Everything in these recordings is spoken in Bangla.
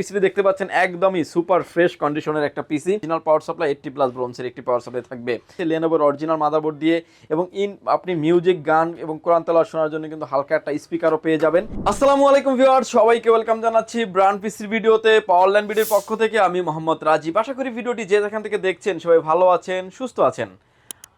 পিসিটি দেখতে পাচ্ছেন একদমই সুপার ফ্রেশ কন্ডিশনের একটা পিসি। অরিজিনাল পাওয়ার সাপ্লাই 80 প্লাস ব্রোঞ্জের একটি পাওয়ার সাপ্লাই থাকবে লেনোভোর অরিজিনাল মাদারবোর্ড দিয়ে, এবং আপনি মিউজিক, গান এবং কোরআন তেলাওয়াত শোনার জন্য কিন্তু হালকা একটা স্পিকারও পেয়ে যাবেন। আসসালামু আলাইকুম ভিউয়ার্স, সবাইকে ওয়েলকাম জানাচ্ছি ব্র্যান্ড পিসির ভিডিওতে। পাওয়ারল্যান্ড ভিডিওর পক্ষ থেকে আমি মোহাম্মদ রাজীব। আশা করি ভিডিওটি যে যেখান থেকে দেখছেন সবাই ভালো আছেন, সুস্থ আছেন।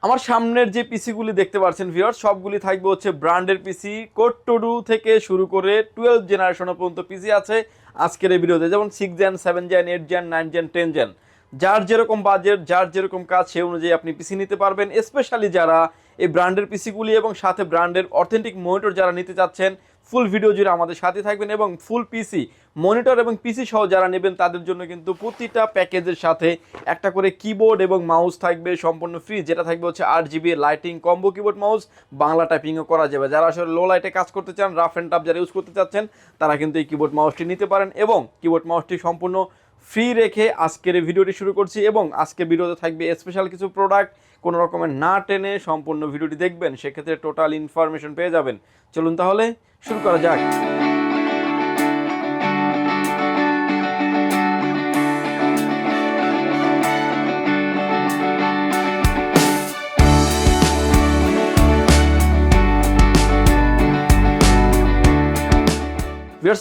আমার সামনের যে পিসিগুলি দেখতে পাচ্ছেন ভিউয়ার্স, সবগুলি থাকবে হচ্ছে ব্র্যান্ডের পিসি। কোড টু ডু থেকে শুরু করে 12 জেনারেশন পর্যন্ত পিসি আছে আজকের এই ভিডিওতে, যেমন 6 gen, 7 gen, 8 gen, 9 gen, 10 gen. যার যেরকম বাজেট, যার যেরকম কাজ, সেই অনুযায়ী আপনি পিসি নিতে পারবেন। স্পেশালি যারা এই ব্র্যান্ডের পিসিগুলি এবং সাথে ব্র্যান্ডের অথেন্টিক মনিটর যারা নিতে চাচ্ছেন, ফুল ভিডিও জুড়ে আমাদের সাথে থাকবেন। এবং ফুল পিসি মনিটর এবং পিসি সহ যারা নেবেন তাদের জন্য কিন্তু প্রতিটা প্যাকেজের সাথে একটা করে কিবোর্ড এবং মাউস থাকবে সম্পূর্ণ ফ্রি, যেটা থাকবে হচ্ছে 8GB lighting combo keyboard mouse. Bangla টাইপিংও করা যাবে। যারা আসলে লো লাইটে কাজ করতে চান, রাফ অ্যান্ড টাফ যারা ইউজ করতে চাচ্ছেন, তারা কিন্তু এই কিবোর্ড মাউসটি নিতে পারেন। এবং কিবোর্ড মাউসটি সম্পূর্ণ ফ্রি রেখে আজকের এই ভিডিওটি শুরু করছি। এবং আজকের ভিডিওতে থাকবে স্পেশাল কিছু প্রোডাক্ট, কোনো রকমের না টেনে সম্পূর্ণ ভিডিওটি দেখবেন, সেক্ষেত্রে টোটাল ইনফরমেশন পেয়ে যাবেন। চলুন তাহলে শুরু করা যাক।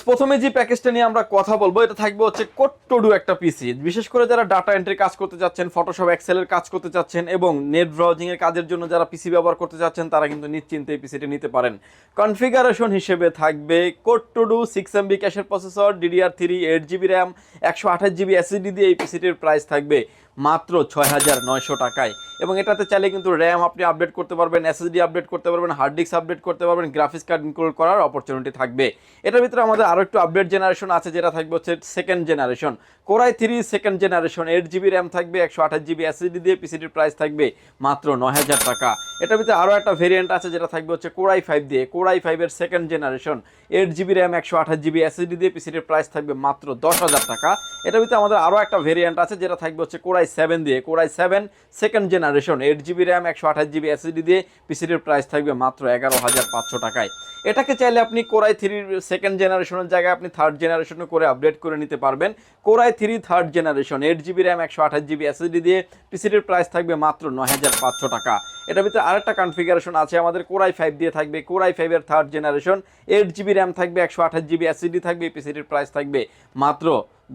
প্রথমে যে প্যাকেজটা নিয়ে আমরা কথা বলবো, এটা থাকবে হচ্ছে কোড টু ডু একটা পিসি। বিশেষ করে যারা ডাটা এন্ট্রি কাজ করতে চাচ্ছেন, ফটোশপ এক্সেলের কাজ করতে চাচ্ছেন এবং নেট ব্রাউজিং এর কাজের জন্য যারা পিসি ব্যবহার করতে চাচ্ছেন, তারা কিন্তু নিশ্চিন্তে এই পিসিটি নিতে পারেন। কনফিগারেশন হিসেবে থাকবে কোড টু ডু 6MB ক্যাশের processor, DDR3, 8GB RAM, 128GB SSD দিয়ে এই পিসিটির প্রাইস থাকবে মাত্র 6900 টাকায়। এবং এটাতে চাইলে কিন্তু র্যাম আপনি আপডেট করতে পারবেন, SSD আপডেট করতে পারবেন, হার্ড ডিস্ক আপডেট করতে পারবেন, গ্রাফিক্স কার্ড ইনক্লুড করার অপরচুনিটি থাকবে। এটার ভিতরে আমাদের আরও একটু আপডেট জেনারেশন আছে, যেটা থাকবে হচ্ছে second generation Core i3 second generation, 8GB RAM থাকবে, 128GB SSD দিয়ে পিসিটির প্রাইস থাকবে মাত্র 9000 টাকা। এটার ভিতরে আরও একটা ভেরিয়েন্ট আছে, যেটা থাকবে হচ্ছে Core i5 দিয়ে। Core i5 এর second generation, 8GB RAM, 128GB SSD দিয়ে পিসিটির প্রাইস থাকবে মাত্র 10000 টাকা। এটার ভিতরে আমাদের আরও একটা ভেরিয়েন্ট আছে, যেটা থাকবে হচ্ছে Core i7 দিয়ে। Core i7 second generation, 8GB RAM, 128GB SSD দিয়ে পিসিটির প্রাইস থাকবে মাত্র 11500 টাকায়। এটাকে চাইলে আপনি Core i3 সেকেন্ড জেনারেশনের জায়গায় আপনি থার্ড জেনারেশনে করে আপডেট করে নিতে পারবেন। Core i3 third generation, 8GB RAM, 128GB SSD দিয়ে পিসিটির প্রাইস থাকবে মাত্র 9500 টাকা। এটার ভিতরে আরেকটা কনফিগারেশন আছে আমাদের, Core i5 দিয়ে থাকবে। Core i5 এর থার্ড জেনারেশন, 8GB র্যাম থাকবে, 128GB SSD থাকবে, পিসিটির প্রাইস থাকবে মাত্র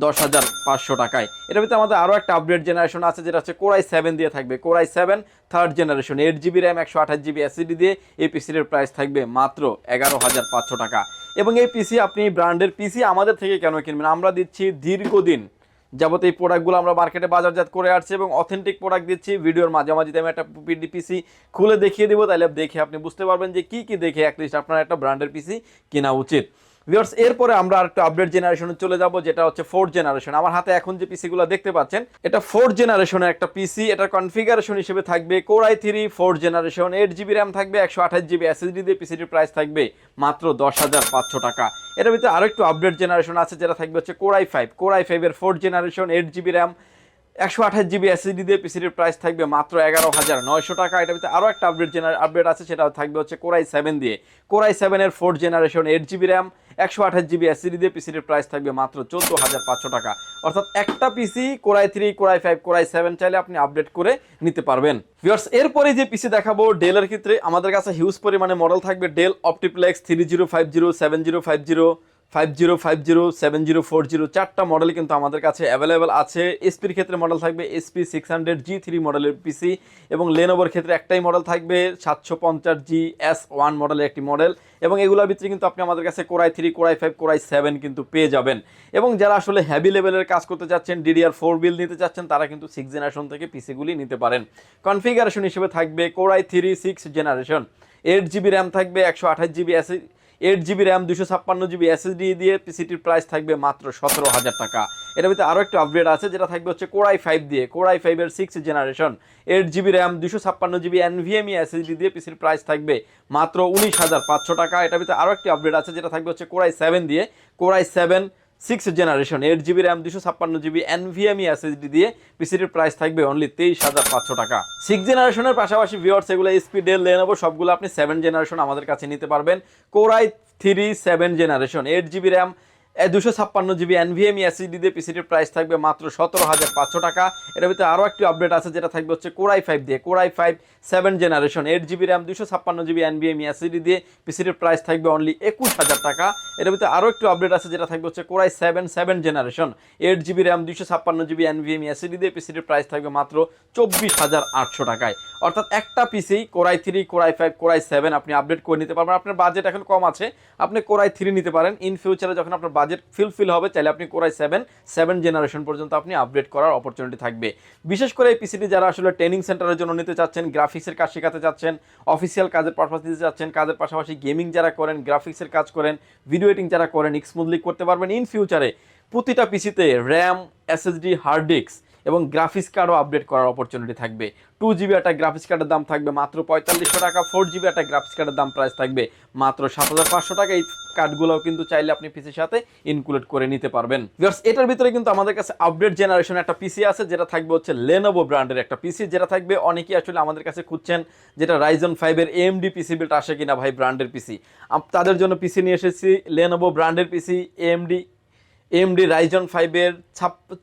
10500 টাকায়। এটার ভিতরে আমাদের আরও একটা আপডেট জেনারেশন আছে, যেটা হচ্ছে Core i7 দিয়ে থাকবে। Core i7 third generation, 8GB RAM, 128GB SSD দিয়ে এই পিসির প্রাইস থাকবে মাত্র 11500 টাকা। এবং এই পিসি আপনি ব্র্যান্ডের পিসি আমাদের থেকে কেন কিনবেন? আমরা দিচ্ছি দীর্ঘদিন যাবত এই প্রোডাক্টগুলো আমরা মার্কেটে বাজারজাত করে আসছি এবং অথেন্টিক প্রোডাক্ট দিচ্ছি। ভিডিওর মাঝামাঝিতে আমি একটা পিসি খুলে দেখিয়ে দেবো, তাহলে দেখে আপনি বুঝতে পারবেন যে কি কি দেখে অ্যাটলিস্ট আপনার একটা ব্র্যান্ডের পিসি কেনা উচিত। ভিউয়ার্স, এরপরে আমরা আরেকটা আপডেট জেনারেশনে চলে যাব, যেটা হচ্ছে ফোর্থ জেনারেশন। আমার হাতে এখন যে পিসিগুলো দেখতে পাচ্ছেন, এটা ফোর্থ জেনারেশনের একটা পিসি। এটার কনফিগারেশন হিসেবে থাকবে Core i3 fourth generation, 8GB RAM থাকবে, 128GB SSD দিয়ে পিসিটির প্রাইস থাকবে মাত্র 10500 টাকা। এটার ভিতরে আরো একটু আপডেট জেনারেশন আছে, যেটা থাকবে হচ্ছে Core i5 এর fourth generation, 8GB RAM, 128GB SSD দিয়ে পিসিটির প্রাইস থাকবে মাত্র 11900 টাকা। এটার ভিতরে আরও একটা আপডেট আছে, সেটা থাকবে হচ্ছে Core i7 দিয়ে। Core i7 এর fourth generation, 8GB RAM, 128GB SSD দিয়ে পিসিটির প্রাইস থাকবে মাত্র 14500 টাকা। অর্থাৎ একটা পিসি Core i3, Core i5, Core i7 চাইলে আপনি আপডেট করে নিতে পারবেন। ভিউয়ার্স, এরপরে যে পিসি দেখাবো ডেলের ক্ষেত্রে আমাদের কাছে হিউজ পরিমাণে মডেল থাকবে। ডেল অপটিপ্লেক্স 3050, 7050, 5050, 7040, চারটা মডেল কিন্তু আমাদের কাছে অ্যাভেলেবেল আছে। এসপির ক্ষেত্রে মডেল থাকবে SP600G3 মডেলের পিসি, এবং লেনোভোর ক্ষেত্রে একটাই মডেল থাকবে 750GS1 মডেলের একটি মডেল। এবং এগুলোর ভিতরে কিন্তু আপনি আমাদের কাছে Core i3, Core i5, Core i7 কিন্তু পেয়ে যাবেন। এবং যারা আসলে হেভি লেভেলের কাজ করতে চাচ্ছেন, DDR4 বিল নিতে চাচ্ছেন, তারা কিন্তু 6 জেনারেশন থেকে পিসিগুলি নিতে পারেন। কনফিগারেশন হিসেবে থাকবে Core i3 6 generation, 8GB RAM থাকবে, 128GB 8GB RAM, 256GB SSD দিয়ে পিসিটির প্রাইস থাকবে মাত্র 17000 টাকা। এটার ভিতরে আরও একটু আপডেট আছে, যেটা থাকবে হচ্ছে Core i5 দিয়ে। Core i5 এর 6 generation, 8GB RAM, 256GB NVMe SSD দিয়ে পিসির প্রাইস থাকবে মাত্র 19500 টাকা। এটার ভিতরে আরও একটি আপডেট আছে, যেটা থাকবে হচ্ছে Core i7 দিয়ে। Core i7 6 generation, 8GB RAM, 256GB NVMe SSD দিয়ে পিসিটির প্রাইস থাকবে অনলি 23500 টাকা। 6 জেনারেশনের পাশাপাশি ভিউয়ার্স, এগুলো এসপি, ডেল, লেনোভো সবগুলো আপনি 7 জেনারেশন আমাদের কাছে নিতে পারবেন। Core i3 7 generation, 8GB RAM, 256 GB NVMe SSD দিয়ে পিসিটির প্রাইস থাকবে মাত্র 17,500 টাকা। এর ভিতরে আরও একটি আপডেট আছে যেটা থাকবে হচ্ছে কোর i5 দিয়ে, core i5 7 generation 8 GB RAM 256 GB NVMe SSD দিয়ে পিসিটির প্রাইস থাকবে অনলি 21,000 টাকা। এর ভিতরে আরও একটু আপডেট আছে যেটা থাকবে হচ্ছে core i7 7 generation 8 GB RAM 256 GB NVMe SSD দিয়ে পিসিটির প্রাইস থাকবে মাত্র 24,800 টাকায়। অর্থাৎ একটা পিসি core i3, core i5, core i7 আপনি আপডেট করে নিতে পারবেন। আপনার বাজেট এখন কম আছে, আপনি কোর i3 নিতে পারেন। ইন ফিউচারে যখন আপনার বাজেট ফিল হবে চাইলে আপনি কোর i7 7 জেনারেশন পর্যন্ত আপনি আপডেট করার অপরচুনিটি থাকবে। বিশেষ করে এই পিসিটি যারা আসলে ট্রেনিং সেন্টারের জন্য নিতে চাচ্ছেন, গ্রাফিক্সের কাজ শেখাতে চাচ্ছেন, অফিসিয়াল কাজের পারপাস দিতে চাচ্ছেন, কাজের পাশাপাশি গেমিং যারা করেন, গ্রাফিক্সের কাজ করেন, ভিডিও এডিটিং যারা করেন, স্মুথলি করতে পারবেন। ইন ফিউচারে প্রতিটা পিসিতে র্যাম, এসএসডি, হার্ড ডিস্ক এবং গ্রাফিক্স কার্ডও আপডেট করার অপরচুনিটি থাকবে। 2 জিবি একটা গ্রাফিক্স কার্ডের দাম থাকবে মাত্র 4500 টাকা, 4 জিবি একটা গ্রাফিক্স কার্ডের দাম প্রাইস থাকবে মাত্র 7,500 টাকা। এই কার্ডগুলোও কিন্তু চাইলে আপনি পিসির সাথে ইনক্লুড করে নিতে পারবেন। ভিউয়ার্স, এটার ভিতরে কিন্তু আমাদের কাছে আপডেট জেনারেশন একটা পিসি আছে যেটা থাকবে হচ্ছে লেনোভো ব্র্যান্ডের একটা পিসি, যেটা থাকবে অনেকেই আসলে আমাদের কাছে খুঁজছেন যেটা রাইজন 5 এর AMD পিসি বিল্ড আসে কিনা ভাই ব্র্যান্ডের পিসি। তাদের জন্য পিসি নিয়ে এসেছি লেনোভো ব্র্যান্ডের পিসি, AMD রাইজন 5 এর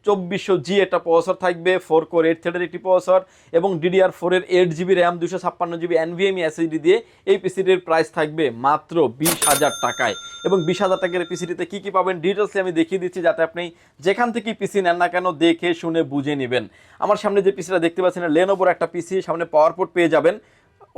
2400G একটা প্রসেসর থাকবে, 4 কোর 8 থ্রেডের একটি প্রসেসর এবং DDR4 এর 8 GB RAM 256 GB NVMe SSD দিয়ে এই পিসিটির প্রাইস থাকবে মাত্র 20,000 টাকায়। এবং 20,000 টাকার পিসিটিতে কি কি পাবেন ডিটেলসে আমি দেখিয়ে দিচ্ছি, যাতে আপনি যেখান থেকে পিসি নেন না কেন দেখে শুনে বুঝে নেবেন। আমার সামনে যে পিসিটা দেখতে পাচ্ছেন লেনোভোর একটা পিসি, সামনে পাওয়ার পোর্ট পেয়ে যাবেন,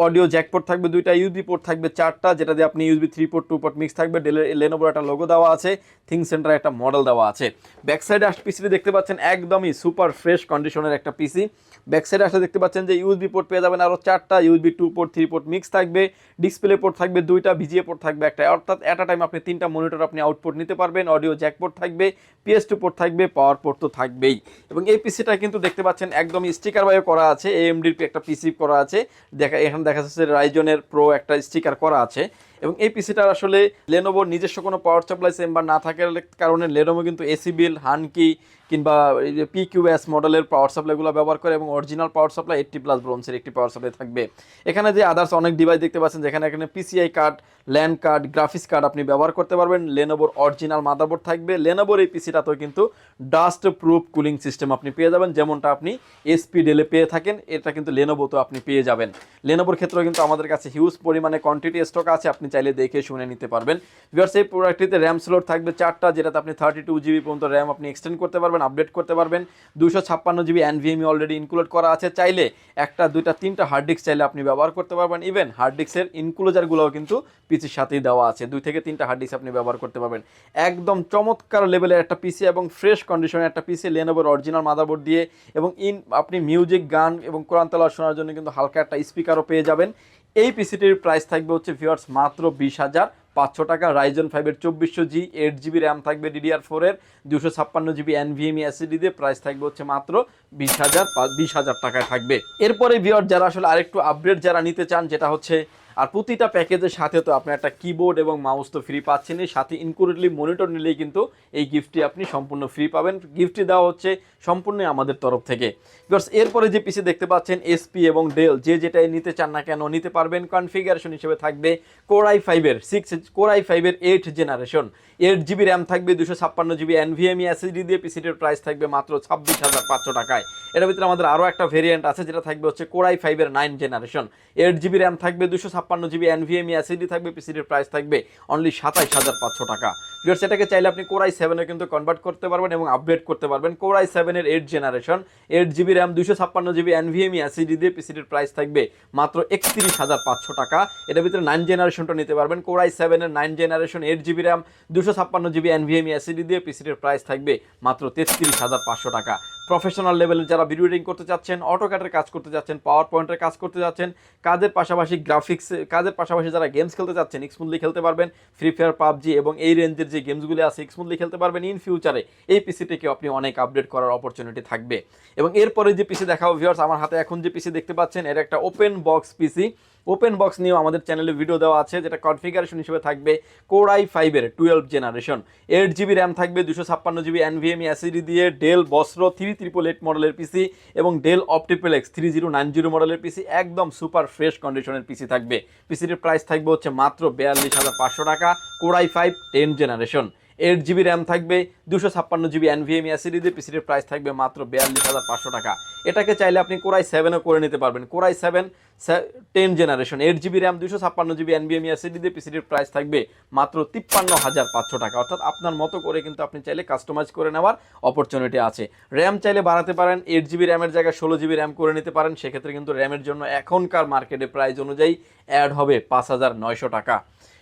অডিও জ্যাক পোর্ট থাকবে 2টা, ইউএসবি পোর্ট থাকবে 4টা, যেটা দিয়ে আপনি ইউএসবি 3 পোর্ট 2 পোর্ট মিক্স থাকবে। লেনোভোর একটা লোগো দেওয়া আছে, থিং সেন্টার একটা মডেল দেওয়া আছে। ব্যাক সাইডে পিসিটি দেখতে পাচ্ছেন একদমই সুপার ফ্রেশ কন্ডিশনের একটা পিসি। ব্যাক সাইডে আসলে দেখতে পাচ্ছেন যে ইউএসবি পোর্ট পেয়ে যাবেন আরও 4টা, ইউএসবি 2 পোর্ট 3 পোর্ট মিক্স থাকবে, ডিসপ্লে পোর্ট থাকবে 2টা, ভিজিএ পোর্ট থাকবে একটা, অর্থাৎ এট আ টাইম আপনি 3টা মনিটর আপনি আউটপুট নিতে পারবেন। অডিও জ্যাক পোর্ট থাকবে, PS2 পোর্ট থাকবে, পাওয়ার পোর্ট তো থাকবেই। এবং এই পিসিটা কিন্তু দেখতে পাচ্ছেন একদমই স্টিকার বায়ো করা আছে, AMDর একটা পিসি করা আছে, এখানে দেখা যাচ্ছে রাইজনের প্রো একটা স্টিকার করা আছে। এবং এই পিসিটার আসলে লেনোভোর নিজস্ব কোনো পাওয়ার সাপ্লাই চেম্বার না থাকার কারণে লেনোভো কিন্তু এসি বিল, হানকি কিংবা PQS মডেলের পাওয়ার সাপ্লাইগুলো ব্যবহার করে এবং অরিজিনাল পাওয়ার সাপ্লাই 80+ ব্রোঞ্জের একটি পাওয়ার সাপ্লাই থাকবে। এখানে যে আদার্স অনেক ডিভাইস দেখতে পাচ্ছেন, যেখানে এখানে PCI card, land card, graphics card আপনি ব্যবহার করতে পারবেন। লেনোভোর অরিজিনাল মাদারবোর্ড থাকবে। লেনোভোর এই পিসিটাতেও কিন্তু ডাস্ট প্রুফ কুলিং সিস্টেম আপনি পেয়ে যাবেন, যেমনটা আপনি SP ডেলে পেয়ে থাকেন, এটা কিন্তু লেনোভোতেও আপনি পেয়ে যাবেন। লেনোভোর ক্ষেত্রেও কিন্তু আমাদের কাছে হিউজ পরিমাণে কোয়ান্টিটি স্টক আছে, আপনি চাইলে দেখে শুনে নিতে পারবেন। ভিউয়ার্স, এই প্রোডাক্টটিতে র্যাম স্লট থাকবে 4টা, যেটাতে আপনি 32 GB পর্যন্ত র্যাম আপনি এক্সটেন্ড করতে পারবেন, আপডেট করতে পারবেন। 256 GB এনভিএমই অলরেডি ইনক্লুড করা আছে, চাইলে একটা, দুইটা, তিনটা হার্ড ডিস্ক চাইলে আপনি ব্যবহার করতে পারবেন। ইভেন হার্ড ডিস্কের ইনক্লোজারগুলোও কিন্তু পিসির সাথেই দেওয়া আছে, 2 থেকে 3টা হার্ড ডিস্ক আপনি ব্যবহার করতে পারবেন। একদম চমৎকার লেভেলের একটা পিসি এবং ফ্রেশ কন্ডিশনের একটা পিসি, লেনোভোর অরিজিনাল মাদারবোর্ড দিয়ে। এবং আপনি মিউজিক, গান এবং কোরআন তেলাওয়াত শোনার জন্য কিন্তু হালকা একটা স্পিকারও পেয়ে যাবেন। এই পিসিটির প্রাইস থাকবে হচ্ছে ভিউয়ার্স মাত্র 20,500 টাকা। রাইজন 5 এর 2400G 8 GB র্যাম থাকবে, DDR4 এর 256 GB এনভিএমই এসএসডি দিয়ে প্রাইস থাকবে হচ্ছে মাত্র 20,000 টাকায় থাকবে। এরপরে ভিউয়ার যারা আসলে আরেকটু আপডেট যারা নিতে চান, যেটা হচ্ছে আর প্রতিটা প্যাকেজের সাথে তো আপনি একটা কিবোর্ড এবং মাউস তো ফ্রি পাচ্ছেনই, সাথে ইনক্লুডলি মনিটর নিলেই কিন্তু এই গিফটটি আপনি সম্পূর্ণ ফ্রি পাবেন। গিফটটি দেওয়া হচ্ছে সম্পূর্ণ আমাদের তরফ থেকে। বিকজ এরপরে যে পিসি দেখতে পাচ্ছেন SP এবং ডেল, যে যেটাই নিতে চান না কেন নিতে পারবেন। কনফিগারেশন হিসেবে থাকবে কোর i5 এর 8 জেনারেশন 8 GB র্যাম থাকবে, 256 GB এনভিএমই এসএসডি দিয়ে পিসিটির প্রাইস থাকবে মাত্র 26,500 টাকায়। এর ভিতরে আমাদের আরও একটা ভেরিয়েন্ট আছে যেটা থাকবে হচ্ছে কোর i5 এর 9 জেনারেশন 8 GB র্যাম থাকবে, 256 GB এনভিএমই এসএসডি থাকবে, পিসিটির প্রাইস থাকবে অনলি 27,500 টাকা। ভিউয়ার্স, এটাকে চাইলে আপনি কোর i7 এ কিন্তু কনভার্ট করতে পারবেন এবং আপগ্রেড করতে পারবেন। কোর i7 এর 8 generation 8 GB RAM 256 GB NVMe SSD দিয়ে পিসিটির প্রাইস থাকবে মাত্র 31,500 টাকা। এটার ভিতরে 9 জেনারেশনটা নিতে পারবেন। কোর i7 এর 9 generation 8 GB RAM 256 GB NVMe SSD দিয়ে পিসিটির প্রাইস থাকবে মাত্র 33,500 টাকা। প্রফেশনাল লেভেলের যারা ভিডিও এডিটিং করতে চাচ্ছেন, অটোক্যাডের কাজ করতে যাচ্ছেন, পাওয়ার পয়েন্টের কাজ করতে যাচ্ছেন, কাজের পাশাপাশি গ্রাফিক্স কাজের পাশাপাশি যারা গেমস খেলতে যাচ্ছেন, স্মুথলি খেলতে পারবেন। ফ্রি ফায়ার, পাবজি এবং এই রেঞ্জের যে গেমসগুলি আছে স্মুথলি খেলতে পারবেন। ইন ফিউচারে এই পিসিটিকে আপনি অনেক আপডেট করার অপরচুনিটি থাকবে। এবং এরপরে যে পিসি দেখাবো ভিউয়ার্স, আমার হাতে এখন যে পিসি দেখতে পাচ্ছেন এটা একটা ওপেন বক্স পিসি। ওপেন বক্স নিয়েও আমাদের চ্যানেলে ভিডিও দেওয়া আছে, যেটা কনফিগারেশন হিসেবে থাকবে কোর i5 এর 12 জেনারেশন 8 GB র্যাম থাকবে, 256 GB এনভিএমই এসএসডি দিয়ে ডেল বস্ত্র 3888 মডেলের পিসি এবং ডেল অপটিপ্লেক্স 3090 মডেলের পিসি। একদম সুপার ফ্রেশ কন্ডিশনের পিসি থাকবে। পিসিটির প্রাইস থাকবে হচ্ছে মাত্র 42,500 টাকা। Core i5 10 generation 8 GB RAM থাকবে, 256 GB NVMe SSD দিয়ে পিসিটির প্রাইস থাকবে মাত্র 42,500 টাকা। এটাকে চাইলে আপনি কোরাই 7ও করে নিতে পারবেন। Core i 7 10 generation, 8 GB RAM, 256 GB NVMe SSD দিয়ে পিসিটির প্রাইস থাকবে মাত্র 53,500 টাকা। অর্থাৎ আপনার মতো করে কিন্তু আপনি চাইলে কাস্টমাইজ করে নেওয়ার অপরচুনিটি আছে। র্যাম চাইলে বাড়াতে পারেন, 8 GB র্যামের জায়গায় 16 GB র্যাম করে নিতে পারেন। সেক্ষেত্রে কিন্তু র্যামের জন্য এখনকার মার্কেটে প্রাইস অনুযায়ী অ্যাড হবে 5,900 টাকা।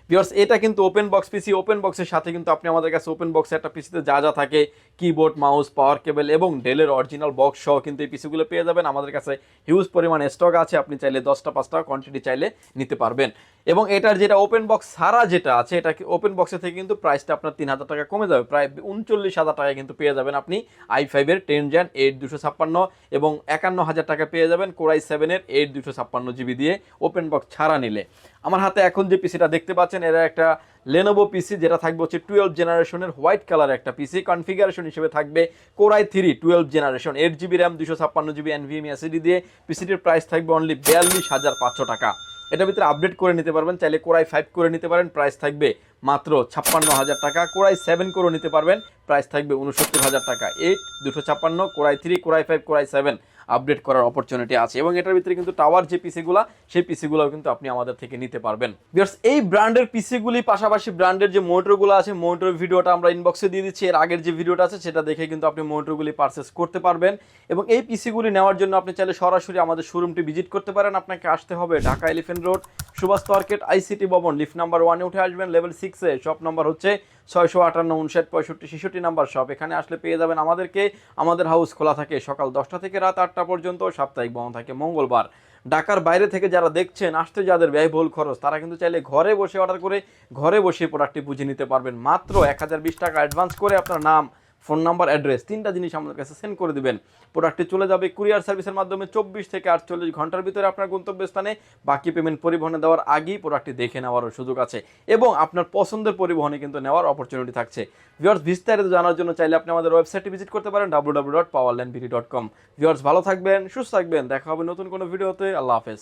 ভিউয়ার্স, এটা কিন্তু ওপেন বক্স পিসি। ওপেন বক্সের সাথে কিন্তু আপনি আমাদের কাছে ওপেন বক্সে একটা পিসিতে যা যা থাকে, কিবোর্ড, মাউস, পাওয়ার কেবল এবং ডেলের অরিজিনাল বক্স সহ কিন্তু এই পিসিগুলো পেয়ে যাবেন। আমাদের কাছে হিউজ পরিমাণে স্টক আছে, আপনি চাইলে 10টা 5টা কোয়ান্টিটি চাইলে নিতে পারবেন। এবং এটার যেটা ওপেন বক্স ছাড়া যেটা আছে, এটা ওপেন বক্সের থেকে কিন্তু প্রাইসটা আপনার 3,000 টাকা কমে যাবে, প্রায় 39,000 টাকা কিন্তু পেয়ে যাবেন আপনি i5 এর 10 Gen 8 256 এবং 51,000 টাকা পেয়ে যাবেন কোরাই 7 এর 8 256 GB দিয়ে ওপেন বক্স ছাড়া নিলে। আমার হাতে এখন যে পিসিটা দেখতে পাচ্ছেন, এরা একটা লেনোভো পিসি, যেটা থাকবে হচ্ছে 12 জেনারেশনের হোয়াইট কালার একটা পিসি। কনফিগারেশন হিসেবে থাকবে core i 3 12 generation, 8 GB RAM, 256 GB NVMe SSD দিয়ে পিসিটির প্রাইস থাকবে অনলি 42,500 টাকা। এটার ভিতরে আপডেট করে নিতে পারবেন, চাইলে কোরাই 5 করে নিতে পারেন, প্রাইস থাকবে মাত্র 56,000 টাকা। কোরাই 7 করে নিতে পারবেন, প্রাইস থাকবে 69,000 টাকা। 8 256, কোরাই 3, কোরাই 5, কোরাই 7 আপডেট করার অপরচুনিটি আছে। এবং এটার ভিতরে কিন্তু টাওয়ার যে পিসিগুলো, সেই পিসিগুলোও কিন্তু আপনি আমাদের থেকে নিতে পারবেন। ভিউয়ার্স, এই ব্র্যান্ডের পিসিগুলি পাশাপাশি ব্র্যান্ডের যে মনিটরগুলো আছে, মনিটরের ভিডিওটা আমরা ইনবক্সে দিয়ে দিচ্ছি। এর আগের যে ভিডিওটা আছে সেটা দেখে কিন্তু আপনি মনিটরগুলি পারচেস করতে পারবেন। এবং এই পিসিগুলি নেওয়ার জন্য আপনি চাইলে সরাসরি আমাদের শোরুমটি ভিজিট করতে পারেন। আপনাকে আসতে হবে Dhaka elephant road, Subhash market, ICT Bhaban, lift number 1-এ উঠে আসবেন, লেভেল 6-এ। শপ নাম্বার হচ্ছে 658 59 65 66 নাম্বার শপ। এখানে আসলে পেয়ে যাবেন আমাদেরকে। আমাদের হাউস খোলা থাকে সকাল 10টা থেকে রাত 8টা পর্যন্ত, সাপ্তাহিক বন্ধ থাকে মঙ্গলবার। ঢাকার বাইরে থেকে যারা দেখছেন, আসতে যাদের ব্যয়বহুল খরচ, তারা কিন্তু চাইলে ঘরে বসে অর্ডার করে ঘরে বসে প্রোডাক্টটি বুঝে নিতে পারবেন। মাত্র 1020 টাকা অ্যাডভান্স করে আপনার নাম, ফোন নাম্বার, অ্যাড্রেস 3টা জিনিস আমাদের কাছে সেন্ড করে দিবেন। প্রোডাক্টটি চলে যাবে কুরিয়ার সার্ভিসের মাধ্যমে 24 থেকে 48 ঘন্টার ভিতরে আপনার গন্তব্যস্থানে। বাকি পেমেন্ট পরিবহনে দেওয়ার আগেই প্রোডাক্টটি দেখে নেওয়ারও সুযোগ আছে এবং আপনার পছন্দের পরিবহনে কিন্তু নেওয়ার অপরচুনিটি থাকছে। ভিউয়ার্স, বিস্তারিত জানার জন্য চাইলে আপনি আমাদের ওয়েবসাইটে ভিজিট করতে পারেন www.powerlandbd.com। ভিউয়ার্স, ভালো থাকবেন, সুস্থ থাকবেন, দেখা হবে নতুন কোনো ভিডিওতে। আল্লাহ হাফেজ।